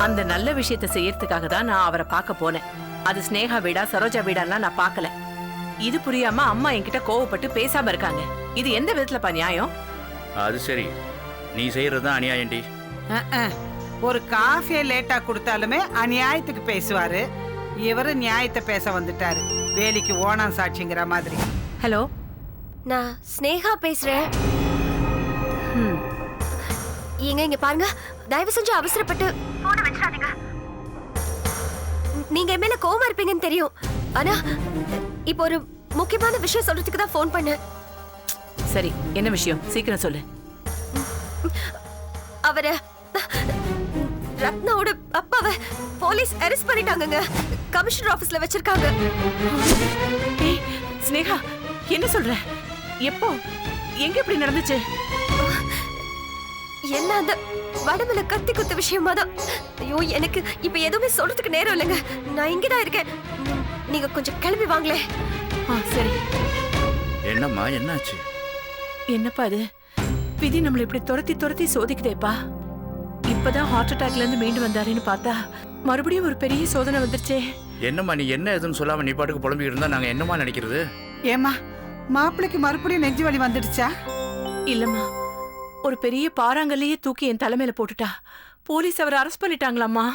அந்த நல்ல விஷயத்தை செய்யறதுக்காக தான் நான் அவரை பார்க்க போனேன். அது ஸ்னேகா வீடா சரோஜா வீடாலாம் நான் பார்க்கல. இது புரியாம அம்மா என்கிட்ட கோவப்பட்டு பேசாம இருக்காங்க. இது எந்த விதத்துலப்பா நியாயம்? அது சரி, நீ செய்யறதுதான் அநியாயம்டி. ஒரு காஃபியை லேட்டா கொடுத்தாலுமே அநியாயத்துக்கு பேசுவாரு. இவரு நியாயத்தை பேச வந்துட்டாரு. வேலிக்கு ஓணான் சாட்சிங்கிற மாதிரி. ஹலோ, நான் ஸ்னேகா பேசுறேன். இங்க பாருங்க, தயவு செஞ்சு அவசரப்பட்டு போன வச்சிடாதீங்க. நீங்க என் மேல கோவமா இருப்பீங்கன்னு தெரியும். ஆனா இப்போ ஒரு முக்கியமான விஷயம் சொல்றதுக்கு தான் ஃபோன் பண்ணேன். சரி, என்ன விஷயம்? சீக்கிரம் சொல்லு. அவரை ரத்னாவோட அப்பாவை போலீஸ் அரெஸ்ட் பண்ணிட்டாங்கங்க. கமிஷனர் ஆபீஸ்ல வச்சிருக்காங்க. ஏய் ஸ்னேகா, என்ன சொல்ற? எப்போ? எங்க இப்படி நடந்துச்சு? எல்லாம் அந்த வடமல கத்தி குத்த விஷயமா தான். ஐயோ, எனக்கு இப்ப எதுவுமே சொல்றதுக்கு நேரம் இல்லைங்க. நான் இங்கதான் இருக்கேன். நீங்க கொஞ்சம் கிளம்பி வாங்களே. சரி. என்னம்மா, என்னாச்சு? என்னப்பா இது? விதி நம்மள இப்படி துரத்தி துரத்தி சோதிக்குதேப்பா. இப்பதான் ஹார்ட் அட்டாக்ல இருந்து மீண்டு வந்தாருன்னு பார்த்தா மறுபடியும் ஒரு பெரிய சோதனை வந்துருச்சே. என்னம்மா, நீ என்ன எதுன்னு சொல்லாம நீ பாட்டுக்கு புலம்பிக்கிட்டு இருந்தா நாங்க என்னமா நினைக்கிறது? ஏமா, மாப்பிளைக்கு மறுபடியும் நெஞ்சு வலி வந்துடுச்சா? இல்லம்மா, ஒரு பெரிய பாறாங்கல்லையே தூக்கி என் தலைமையில போட்டுட்டா. போலீஸ் அவரை அரெஸ்ட் பண்ணிட்டாங்களாம்மா.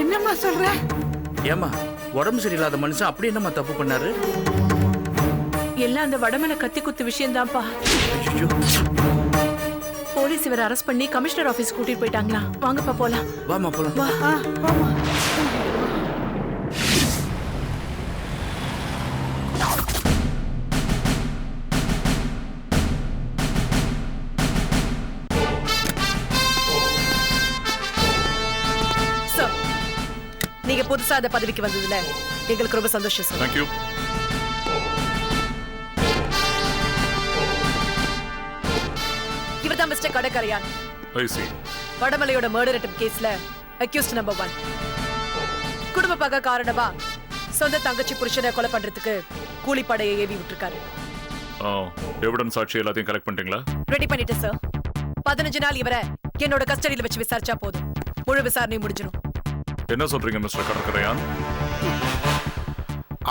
என்னம்மா சொல்ற? ஏமா, உடம்பு சரியில்லாத மனுஷன் அப்படி என்னம்மா தப்பு பண்ணாரு? எல்லாம் அந்த வடமலை கத்தி குத்து விஷயம்தான்ப்பா. போலீஸ் இவரை அரெஸ்ட் பண்ணி கமிஷனர் ஆபீஸ் கூட்டிட்டு போயிட்டாங்களா? வாங்கப்பா போலாம். வாமா போலாம். வா. வாமா. சார், நீங்க புதுசா அந்த பதவிக்கு வந்ததுல எங்களுக்கு ரொம்ப சந்தோஷம் சார். Thank you. இவர்தான் மிஸ்டர் கடற்கரையான். I see. வடமலையோட மர்டர் அட்டெம்ப்ட் கேஸ்ல அக்யூஸ்ட் நம்பர் 1. குடும்ப பகை காரணமா சொந்த தங்கச்சி புருஷனை கொலை பண்றதுக்கு கூலிப்படையை ஏவி விட்டுருக்காரு. எவிடன்ஸ் சாட்சி எல்லாத்தையும் கலெக்ட் பண்ணிட்டீங்களா? ரெடி பண்ணிட்டு சார். 15 நாள் இவரை என்னோட கஸ்டடியில வச்சு விசாரிச்சா போதும். முழு விசாரணை முடிஞ்சிடும். என்ன சொல்றீங்க மிஸ்டர் கடற்கரையான்?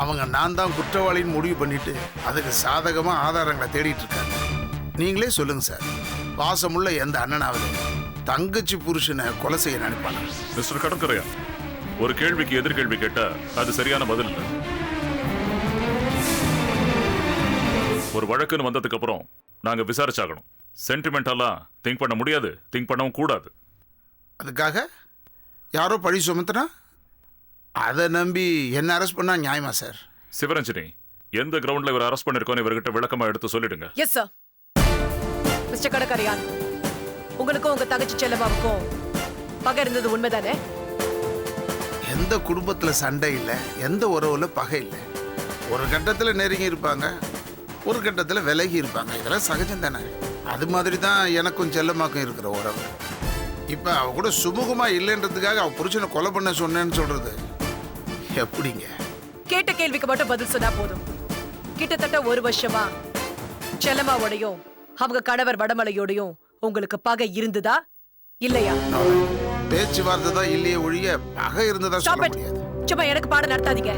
அவங்க நான் தான் குற்றவாளின்னு முடிவு பண்ணிட்டு அதுக்கு சாதகமா ஆதாரங்களை தேடிட்டு இருக்காங்க. நீங்களே சொல்லுங்க சார், பாசமுள்ள எந்த அண்ணனாவது தங்கச்சி புருஷனை கொலை செய்ய நினைப்பாங்க? மிஸ்டர் கடற்கரையான், ஒரு கேள்விக்கு எதிர்கேள்வி கேட்டா அது சரியான பதில் இல்லை. ஒரு வழக்குன்னு வந்ததுக்கு அப்புறம் நாங்க விசாரிச்சாகணும். சென்டிமெண்டெல்லாம் திங்க் பண்ண முடியாது, திங்க் பண்ணவும் கூடாது. அதுக்காக யாரோ பழி சுமத்துனா அதை நம்பி என்ன அரெஸ்ட் பண்ணா நியாயமா சார்? சிவரஞ்சனி, எந்த கிரவுண்ட்ல இவர் அரெஸ்ட் பண்ணிருக்கோன்னு இவர்கிட்ட விளக்கமா எடுத்து சொல்லிடுங்க. Yes sir. மிஸ்டர் கடற்கரையான், உங்களுக்கும் உங்க தங்கச்சி செல்லம்மாவுக்கும் பகை இருந்தது உண்மைதானே? எந்த குடும்பத்துல சண்டை இல்லை, எந்த உறவுல பகை இல்லை. ஒரு கட்டத்தில் நெருங்கி இருப்பாங்க, ஒரு கட்டத்தில் விலகி இருப்பாங்க. இதெல்லாம் சகஜம் தானே. அது மாதிரி தான் எனக்கும் செல்லம்மாக்கும் இருக்கிற உறவு. இப்போ அவ கூட சுமூகமா இல்லைன்றதுக்காக அவ புருஷனை கொலை பண்ண சொன்னேன்னு சொல்றது எப்படிங்க? கேட்ட கேள்விக்கு மட்டும் பதில் சொன்னா போதும். கிட்டத்தட்ட 1 வருஷமா செல்லம்மாவோடையும் அவங்க கணவர் வடமலையோடையும் உங்களுக்கு பகை இருந்ததா இல்லையா? பேச்சுவார்த்தை தான் இல்லையே ஒழிய பகை இருந்ததா சொல்ல முடியாது. சும்மா எனக்கு பாடம் நடத்தாதீங்க.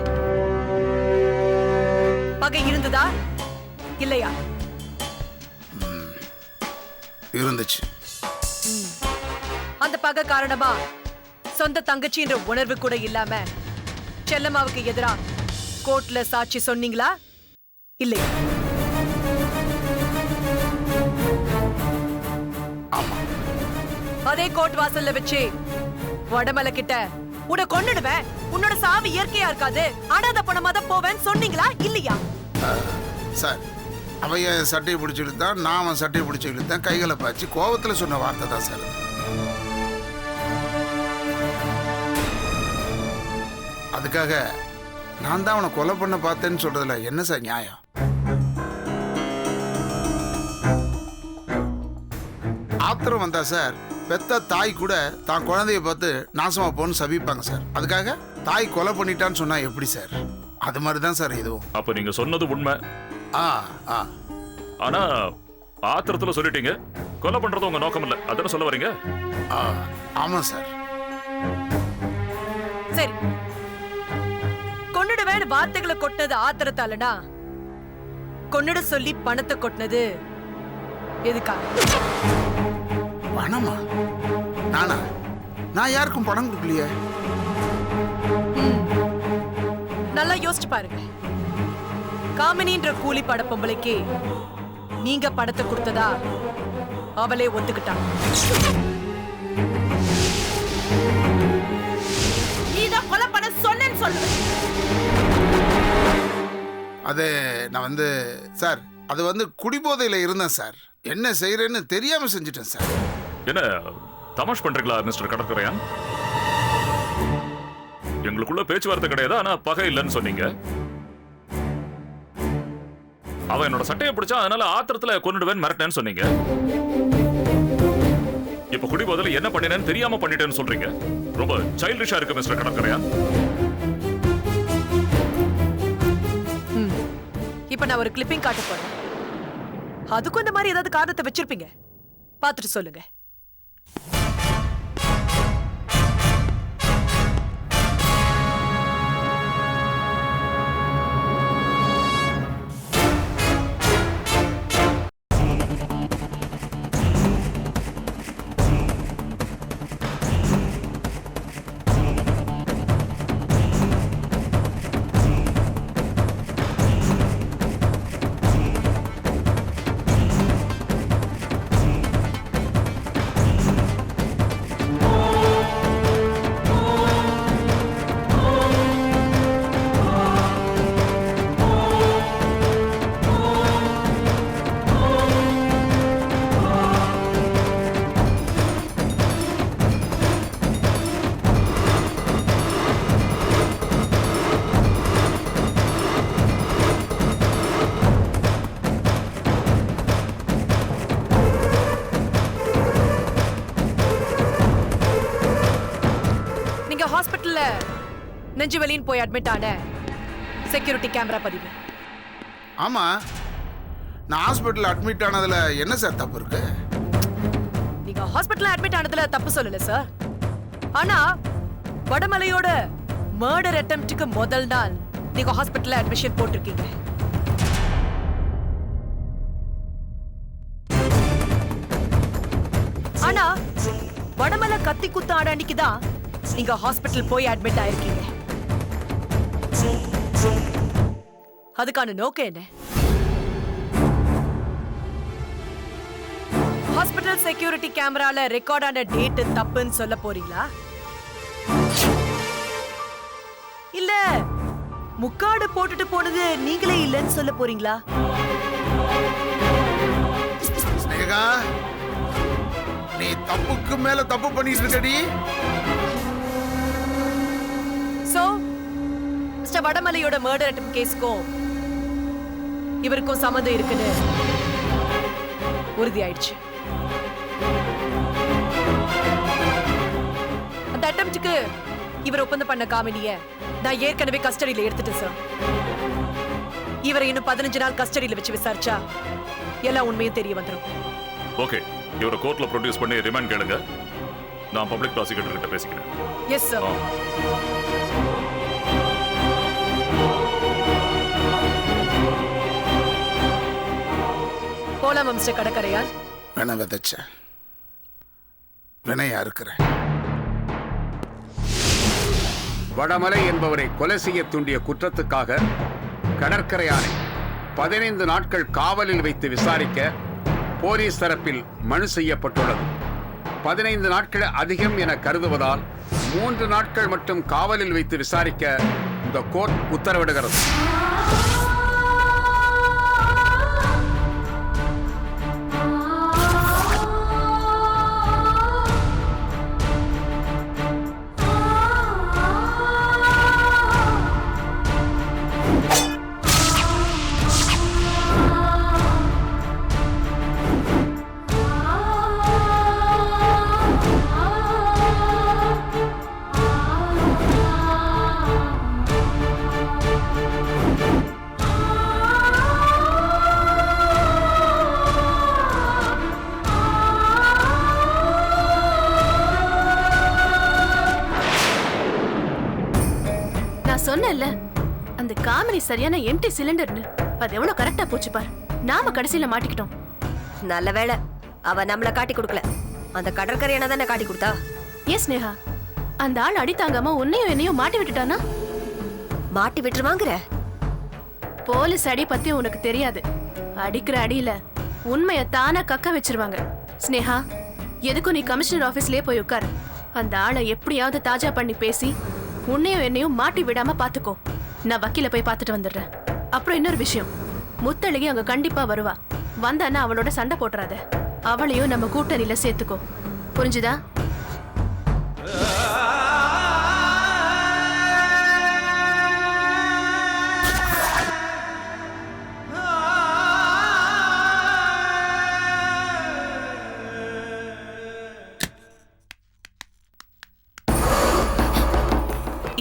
பகை இருந்ததா இல்லையா? இருந்துச்சு. அந்த பகை காரணமா சொந்த தங்கச்சின்ற உணர்வு கூட இல்லாம செல்லம்மாவுக்கு எதிரா கோர்ட்ல சாட்சி சொன்னீங்களா இல்லையா? அதே கோர்ட் வாசல்ல வச்சு வடமலை கிட்ட உன்னை கொன்னுடுவேன், உன்னோட சாவு இயற்கையா இருக்காது, அனாதை பணமா தான் போவேன்னு சொன்னீங்களா இல்லையா? சார், அவன் என் சட்டையை பிடிச்சி இழுத்தான், நான் அவன் சட்டையை பிடிச்சி இழுத்தேன். கைகளை பாய்ச்சி கோவத்தில் சொன்ன வார்த்தை தான் சார். அதுக்காக நான் தான் அவனை கொலை பண்ண பார்த்தேன்னு சொல்றதுல என்ன சார் நியாயம்? ஆத்திரம் வந்தா சார், பெத்த தாய் கூட தான் குழந்தைய பார்த்து நாசமா போன்னு சபிப்பாங்க சார். அதுக்காக தாய் கொலை பண்ணிட்டான்னு சொன்னா எப்படி சார்? அது மாதிரி தான் சார் இதுவும். அப்ப நீங்க சொன்னது உண்மை. ஆ ஆ ஆனா ஆத்திரத்துல சொல்லிட்டீங்க, கொலை பண்றது உங்க நோக்கம் இல்ல, அதான சொல்ல வரீங்க? ஆமாம் சார். சரி, கொன்னுடுவேன் வார்த்தைகளை கொட்டினது ஆத்திரத்தாலனா கொன்னுட சொல்லி பணத்தை கொட்டினது எதுக்கா? பணமா? நானா? நான் யாருக்கும் பணம் கொடுக்கலையே. நல்லா யோசிச்சு பாருங்க. காமினின்ற கூலி பட பொம்பளைக்கு நீங்க பணத்தை கொடுத்ததா அவளே ஒத்துக்கிட்டான். நீதான் கொலை பண்ண சொன்னேன்னு சொல்லு. அது நான் சார், அது குடிபோதையில இருந்தேன் சார். என்ன செய்யறேன்னு தெரியாம செஞ்சுட்டேன் சார். என்ன தமாஷ் பண்றீங்களா மிஸ்டர் கடற்கரையான்? எங்களுக்குள்ள பேச்சுவார்த்தை கிடையாது, ஆனா பகை இல்லைன்னு சொன்னீங்க. அவன் என்னோட சட்டையை பிடிச்சா, அதனால ஆத்திரத்துல கொன்னுடுவேன் மிரட்டேன்னு சொன்னீங்க. இப்ப குடிபோதையில என்ன பண்ணினேன்னு தெரியாம பண்ணிட்டேன்னு சொல்றீங்க. ரொம்ப சைல்டிஷா இருக்கு மிஸ்டர் கடற்கரையான். இப்ப நான் ஒரு கிளிப்பிங் காட்ட போறேன். அதுக்கும் இந்த மாதிரி ஏதாவது காரணத்தை வச்சிருப்பீங்க, பார்த்துட்டு சொல்லுங்க. ஹாஸ்பிட்டல்ல நெஞ்சு வலின்னு போய் அட்மிட் ஆன செக்யூரிட்டி கேமரா பதிவு. ஆமா, நான் ஹாஸ்பிட்டல் அட்மிட் ஆனதுல என்ன சார் தப்பு இருக்கு? நீங்க ஹாஸ்பிட்டல்ல அட்மிட் ஆனதுல தப்பு சொல்லல சார். ஆனா வடமலையோட மர்டர் அட்டெம்ப்ட்க்கு முதல் நாள் நீங்க ஹாஸ்பிட்டல்ல அட்மிஷன் போட்டிருக்கீங்க. ஆனா வடமலை கத்தி குத்தாட அன்னைக்கு தான் நீங்க ஹாஸ்பிட்டல் போய் அட்மிட் ஆயிருக்கீங்க. அதுக்கான நோக்கம் என்ன? ஹாஸ்பிட்டல் செக்யூரிட்டி கேமரால ரெக்கார்ட் ஆன டேட் தப்புன்னு சொல்ல போறீங்களா? இல்ல முக்காடு போட்டுட்டு போனது நீங்களே இல்லைன்னு சொல்ல போறீங்களா? ஸ்னேகா, நீ தப்புக்கு மேல தப்பு பண்ணிட்டு இருக்கடி. சோ மிஸ்டர் வடமலையோட மர்டர் அட்டெம்ப்ட் கேஸ்க்கும் இவருக்கும் சம்மந்தம் இருக்குன்னு உறுதி ஆயிடுச்சு. அந்த அட்டெம்ப்ட்க்கு இவர் ஒப்பந்தம் பண்ண காமினிய நான் ஏற்கனவே கஸ்டடியில எடுத்துட்டேன் சார். இவரை இன்னும் 15 நாள் கஸ்டடியில வச்சு விசாரிச்சா எல்லா உண்மையும் தெரிய வந்துடும். ஓகே, இவரை கோர்ட்ல ப்ரொடியூஸ் பண்ணி ரிமாண்ட் கேளுங்க. நான் பப்ளிக் ப்ராசிக்யூட்டர் கிட்ட பேசிக்கிறேன். Yes sir. போலாம் மிஸ்டர் கடற்கரையான். வேணா விதைச்ச வினையா இருக்கிறேன். வடமலை என்பவரை கொலை செய்ய தூண்டிய குற்றத்துக்காக கடற்கரையானை 15 நாட்கள் காவலில் வைத்து விசாரிக்க போலீஸ் தரப்பில் மனு செய்யப்பட்டுள்ளது. 15 நாட்கள் அதிகம் என கருதுவதால் 3 நாட்கள் மட்டும் காவலில் வைத்து விசாரிக்க இந்த கோர்ட் உத்தரவிடுகிறது. சொன்னேன்ல அந்த காமெடி சரியான எம்டி சிலிண்டர்னு அது எவ்வளவு கரெக்டா போச்சு பார். நாம கடைசியில மாட்டிக்கிட்டோம். நல்ல வேளை அவ நம்மள காட்டி கொடுக்கல, அந்த கடற்கரையான தானே காட்டி கொடுத்தா. ஏன் ஸ்னேகா, அந்த ஆள் அடி தாங்காம உன்னையும் என்னையும் மாட்டி விட்டுட்டானா? மாட்டி விட்டுருவாங்கிற? போலீஸ் அடி பத்தி உனக்கு தெரியாது. அடிக்கிற அடியில உண்மையை தானா கக்க வச்சிருவாங்க. ஸ்னேகா, எதுக்கும் நீ கமிஷனர் ஆபீஸ்லயே போய் உட்காரு. அந்த ஆளை எப்படியாவது தாஜா பண்ணி பேசி உன்னையும் என்னையும் மாட்டி விடாம பாத்துக்கோ. நான் வக்கீல போய் பார்த்துட்டு வந்துடுறேன். அப்புறம் இன்னொரு விஷயம், முத்தழகி அங்க கண்டிப்பா வருவா. வந்தானா அவளோட சண்டை போட்டுறாத. அவளையும் நம்ம கூட்டணியில சேர்த்துக்கோ. புரிஞ்சுதா?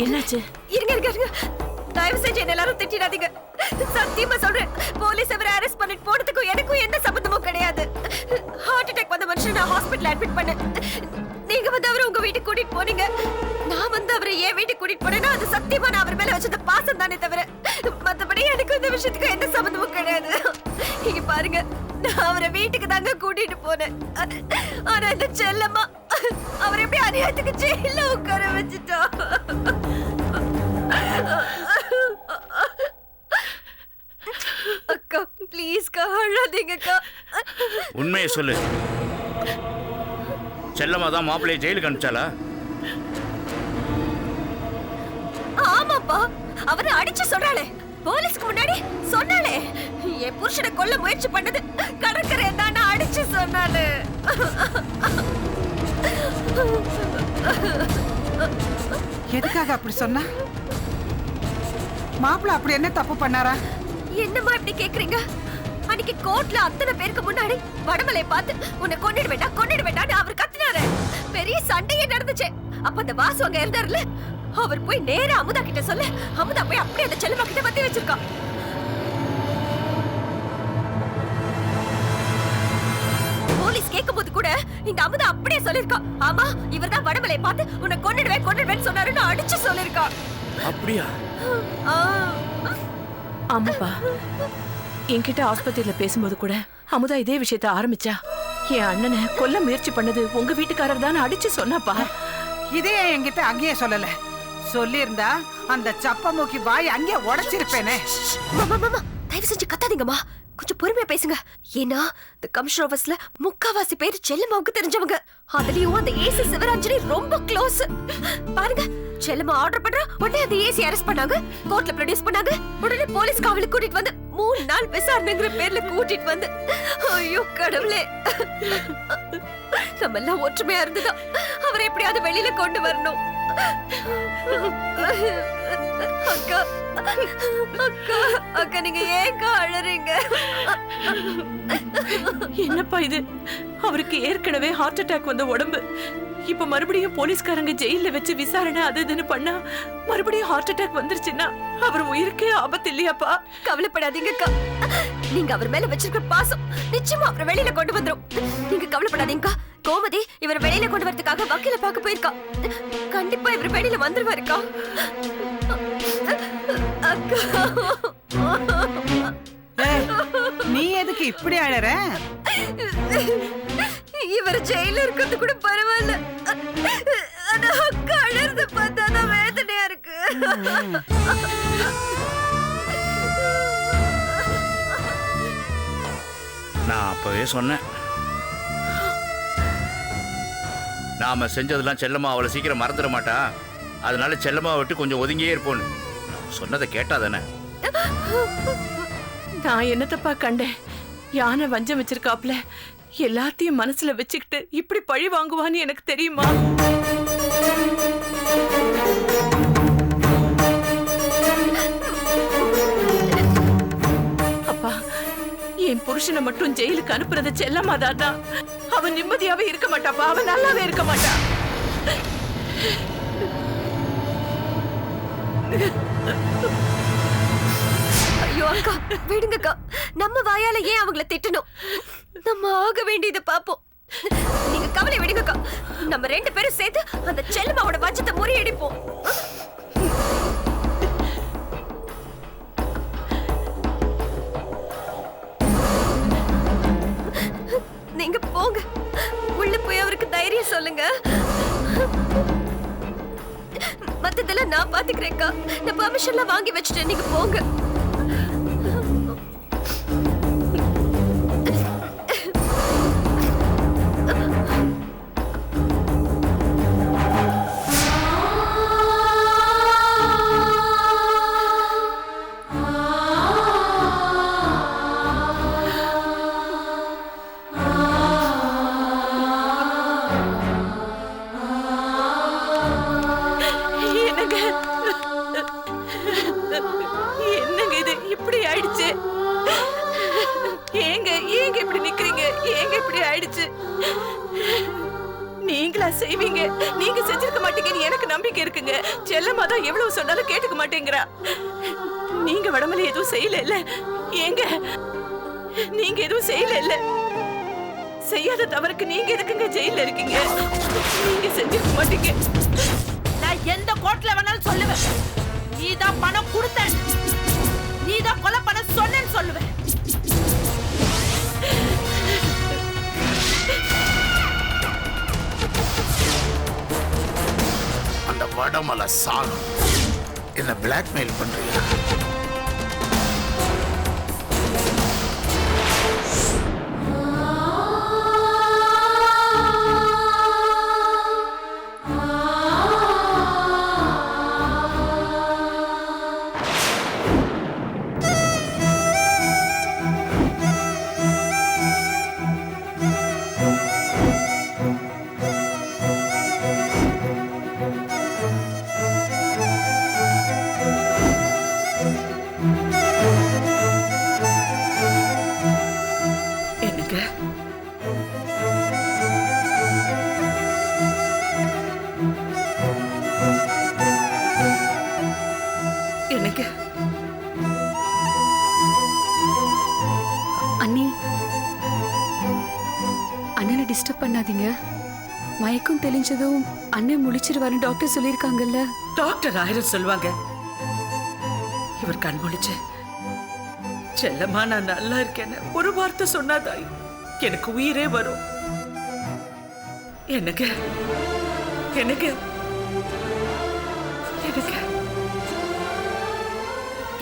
என்னாச்சு? இருங்க இருங்க இருங்க, தயவு செஞ்சு என்ன எல்லாரும் திட்டிடாதீங்க. சத்தியமா சொல்றேன், போலீஸ் அவரை அரெஸ்ட் பண்ணிட்டு போனதுக்கும் எனக்கும் எந்த சம்பந்தமும் கிடையாது. ஹார்ட் அட்டாக் வந்த மனுஷன் நான் ஹாஸ்பிடல் அட்மிட் பண்ணேன். நீங்க வந்து அவரை உங்க வீட்டுக்கு கூட்டிட்டு போனீங்க. நான் வந்து அவரை என் வீட்டுக்கு கூட்டிட்டு போனேன்னா அது சத்தியமா நான் அவர் மேல வச்சது பாசம் தானே தவிர மத்தபடி எனக்கு இந்த விஷயத்துக்கு எந்த சம்பந்தமும் கிடையாது. இங்க பாருங்க, நான் அவரை வீட்டுக்கு தாங்க கூட்டிட்டு போனேன். ஆனா இந்த செல்லம்மா அவர் எப்படி அநியாயத்துக்கு ஜெயில உட்கார வச்சுட்டா. அக்கா ப்ளீஸ்க்கா, அழாதீங்கக்கா. உண்மையை சொல்லு. செல்லம்மா தான் மாப்பிள்ளையை ஜெயிலுக்கு அனுப்பிச்சாளா? ஆமாப்பா, அவரை அடிச்சு சொல்றாளே, போலீஸ்க்கு முன்னாடி சொன்னாலே என் புருஷனை கொல்ல முயற்சி பண்ணது கடற்கரை தானே அடிச்சு சொன்னாலே. எதுக்காக அப்படி சொன்னா? மாப்பிள்ள அப்படி என்ன தப்பு பண்ணாரா? என்னம்மா இப்படி கேக்குறீங்க? அன்னைக்கு கோர்ட்ல அத்தனை பேருக்கு முன்னாடி வடமலை பார்த்து உன்னை கொன்னிட வேண்டாம் அவர் கத்தினாரு. பெரிய சண்டையே நடந்துச்சு. அப்ப அந்த வாசு அங்க இருந்தாருல, அவர் போய் நேரா அமுதா கிட்ட சொல்ல, அமுதா போய் அப்படியே அந்த செல்லம்மா கிட்ட பத்தி வச்சிருக்கா. போலீஸ் கேட்கும்போது கூட இந்த அமுதா அப்படியே சொல்லிருக்கா, ஆமா இவர்தான் வடமலை பார்த்து உன்னை கொன்னிடுவேன் சொன்னாருன்னு அடிச்சு சொல்லிருக்கா. அப்படியா? ஆமாப்பா, என்கிட்ட ஆஸ்பத்திரியில பேசும்போது கூட அமுதா இதே விஷயத்த ஆரம்பிச்சா. என் அண்ணனை கொல்ல முயற்சி பண்ணது உங்க வீட்டுக்காரர் தானே அடிச்சு சொன்னாப்பா. இதே என்கிட்ட அங்கேயே சொல்லல. சொல்லியிருந்தா அந்த சப்பமூக்கி வாய் அங்கேயே உடைச்சிருப்பேனே. தயவு செஞ்சு கத்தாதீங்கம்மா, கொஞ்சம் பொறுமையா பேசுங்க. ஏன்னா இந்த கமிஷனர் ஆபீஸ்ல முக்காவாசி பேர் செல்லம்மாவுக்கு தெரிஞ்சவங்க. அதுலயும் அந்த ஏசி சிவராஞ்சனி ரொம்ப க்ளோஸ். பாருங்க, செல்லம்மா ஆர்டர் பண்றா, உடனே அந்த ஏசி அரெஸ்ட் பண்ணாங்க, கோர்ட்ல ப்ரொடியூஸ் பண்ணாங்க, உடனே போலீஸ் காவலுக்கு கூட்டிட்டு வந்து 3 நாள் விசாரணைங்கிற பேர்ல கூட்டிட்டு வந்து, ஐயோ கடவுளே, நம்ம எல்லாம் ஒற்றுமையா இருந்ததா அவரை எப்படியாவது வெளியில கொண்டு வரணும். அக்கா அக்கா அக்கா, நீங்க ஏங்க அழறீங்க? என்னப்பா இது? அவருக்கு ஏற்கனவே ஹார்ட் அட்டாக் வந்த உடம்பு. இப்ப மறுபடியும் போலீஸ்காரங்க ஜெயில வச்சு விசாரணை அது இதுன்னு பண்ணா மறுபடியும் ஹார்ட் அட்டாக் வந்துருச்சுன்னா அவர் உயிருக்கே ஆபத்து இல்லையாப்பா? கவலைப்படாதீங்கக்கா, நீங்க அவர் மேல வச்சிருக்கிற பாசம் நிச்சயமா அவரை வெளியில கொண்டு வந்துரும். நீங்க கவலைப்படாதீங்கக்கா. கோமதி இவர் வெளியில கொண்டு வரதுக்காக வக்கீல பார்க்க போயிருக்கா. கண்டிப்பா இவர் வெளியில வந்துருவாருக்கா. நீ எதுக்கு இப்படி அழற? இவர் ஜெயில இருக்கிறது கூட பரவாயில்ல, ஆனா அக்கா அழறது பார்த்தா தான் வேதனையா இருக்கு. நான் அப்பவே சொன்னேன், நாம செஞ்சதெல்லாம் செல்லம்மா அவளை சீக்கிரம் மறந்துட மாட்டா, அதனால செல்லம்மா விட்டு கொஞ்சம் ஒதுங்கியே இருப்போன்னு. சொன்னதை கேட்டா தானே. நான் என்னத்தப்பா கண்டேன்? யானை வஞ்சம் வச்சிருக்காப்ல, எல்லாத்தையும் மனசுல வச்சுக்கிட்டு இப்படி பழி வாங்குவான்னு எனக்கு தெரியுமா? அப்பா, என் புருஷனை மட்டும் ஜெயிலுக்கு அனுப்புறது செல்லம்மா தானா? அவன் நிம்மதியாவே இருக்க மாட்டாப்பா, அவன் நல்லாவே இருக்க மாட்டா. ஐயோ அக்கா, விடுங்கக்கா. நம்ம வாயால ஏன் அவங்கள திட்டணும்? நம்ம ஆக வேண்டியதை பாப்போம். நீங்க கவலை விடுங்கக்கா. நம்ம 2 பேரும் சேர்த்து அந்த செல்லம்மாவோட வஞ்சத்தை முறியடிப்போம். போங்க. உள்ள போய் அவருக்கு தைரியம் சொல்லுங்க. மத்ததெல்லாம் நான் பாத்துக்கிறேன்க்கா. நான் பெர்மிஷன்லாம் வாங்கி வச்சுட்டேன். நீங்க போங்க. என்னங்க என்னங்க இது இப்படி ஆயிடுச்சு? ஏங்க ஏங்க இப்படி நிக்கிறீங்க? ஏங்க இப்படி ஆயிடுச்சு? நீங்களா செய்வீங்க? நீங்க செஞ்சிருக்க மாட்டீங்கன்னு எனக்கு நம்பிக்கை இருக்குங்க. செல்லம்மா தான் எவ்வளவு சொன்னாலும் கேட்டுக்க மாட்டேங்கிறா. நீங்க வடமலை எதுவும் செய்யல இல்ல? ஏங்க நீங்க எதுவும் செய்யல இல்ல? செய்யாத தவறுக்கு நீங்க எதுக்குங்க ஜெயில இருக்கீங்க? நீங்க செஞ்சிருக்க மாட்டீங்க. நான் எந்த கோர்ட்ல வேணாலும் சொல்லுவேன். நீதான் பணம் கொடுத்த, நீதான் கொலை பண்ண சொன்னேன்னு சொல்லுவேன். அந்த வடமலை சாகம் என்ன பிளாக்மெயில் பண்றியா? என்னங்க என்னங்க அண்ணி, அண்ணனை டிஸ்டர்ப் பண்ணாதீங்க. மயக்கம் தெளிஞ்சதும் அண்ணன் முழிச்சிருவாருன்னு டாக்டர் சொல்லியிருக்காங்கல்ல. டாக்டர் ஆயிரம் சொல்லுவாங்க. இவர் கண் முழிச்சு செல்லம்மா நான் நல்லா இருக்கேன்னு ஒரு வார்த்தை சொன்னாதாய் எனக்கு உயிரே வரும். எனக்கு எனக்கு எனக்கு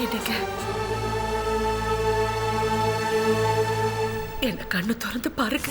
எனக்கு என்ன கண்ணு திறந்து பாருங்க.